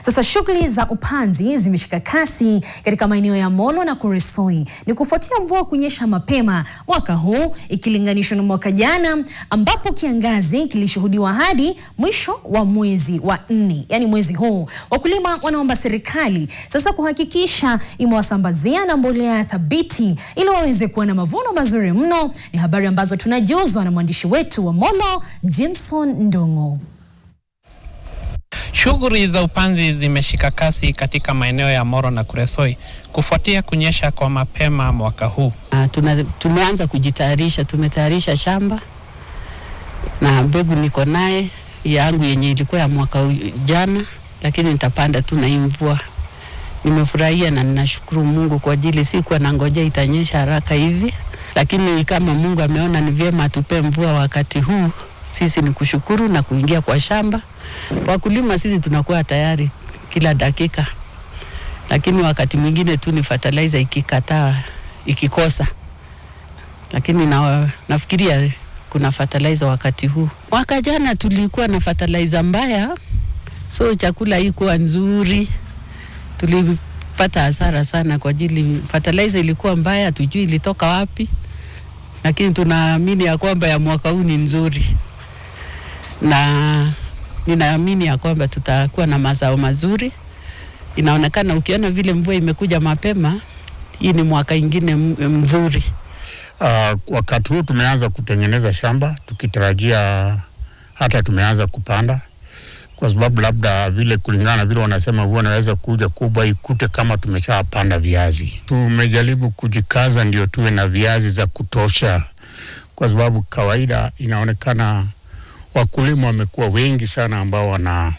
Sasa shughuli za upanzi zimeshika kasi katika maeneo ya Molo na Kuresoi. Ni kufuatia mvua kunyesha mapema mwaka huu ikilinganishwa na mwaka jana ambapo kiangazi kilishuhudiwa hadi mwisho wa mwezi wa 4, yani mwezi huu. Wakulima wanaomba serikali sasa kuhakikisha imewasambazia na mbolea thabiti ili waweze kuwa na mavuno mazuri mno. Ni habari ambazo tunajuzwa na mwandishi wetu wa Molo, Jimson Ndungu. Shughuli za upanzi zimeshika kasi katika maeneo ya Molo na Kuresoi kufuatia kunyesha kwa mapema mwaka huu. Tumeanza kujitayarisha, tumetayarisha shamba na mbegu niko naye yangu yenye ilikuwa ya mwaka jana, lakini nitapanda tu na mvua. Nimefurahia na ninashukuru Mungu kwa ajili sikuwa nangoja itanyesha haraka hivi, lakini kama Mungu ameona ni vyema tupe mvua wakati huu, sisi ni kushukuru na kuingia kwa shamba. Wakulima sisi tunakuwa tayari kila dakika, lakini wakati mwingine tu ni fertilizer ikikosa, lakini nafikiria kuna fertilizer wakati huu. Mwaka jana tulikuwa na fertilizer mbaya, so chakula haikuwa nzuri, tulipata hasara sana kwa ajili fertilizer ilikuwa mbaya, tujui ilitoka wapi, lakini tunaamini ya kwamba ya mwaka huu ni nzuri, na ninaamini ya kwamba tutakuwa na mazao mazuri. Inaonekana ukiona vile mvua imekuja mapema, hii ni mwaka ingine mzuri. Wakati huu tumeanza kutengeneza shamba tukitarajia hata tumeanza kupanda, kwa sababu labda vile kulingana vile wanasema huwa naweza kuja kubwa ikute kama tumeshapanda viazi. Tumejaribu kujikaza ndio tuwe na viazi za kutosha, kwa sababu kawaida inaonekana wakulima wamekuwa wengi sana ambao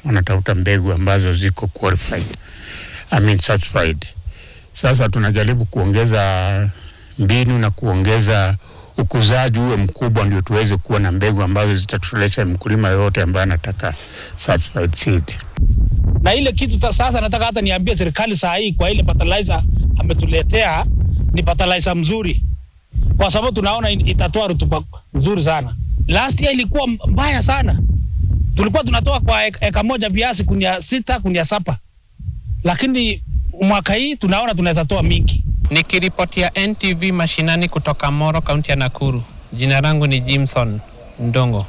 wanatafuta mbegu ambazo ziko qualified, certified. Sasa tunajaribu kuongeza mbinu na kuongeza ukuzaji uwe mkubwa ndio tuweze kuwa na mbegu ambazo zitatosheleza mkulima yote ambaye anataka certified seed. Na ile kitu sasa nataka hata niambie serikali saa hii kwa ile fertilizer ametuletea ni fertilizer mzuri, kwa sababu tunaona itatoa rutuba nzuri sana. Last year ilikuwa mbaya sana. Tulikuwa tunatoa kwa eka moja viazi kunia 6 kunia 7. Lakini mwaka hii tunaona tunaweza toa mingi. Nikiripotia NTV mashinani kutoka Molo, kaunti ya Nakuru. Jina langu ni Jimson Ndungu.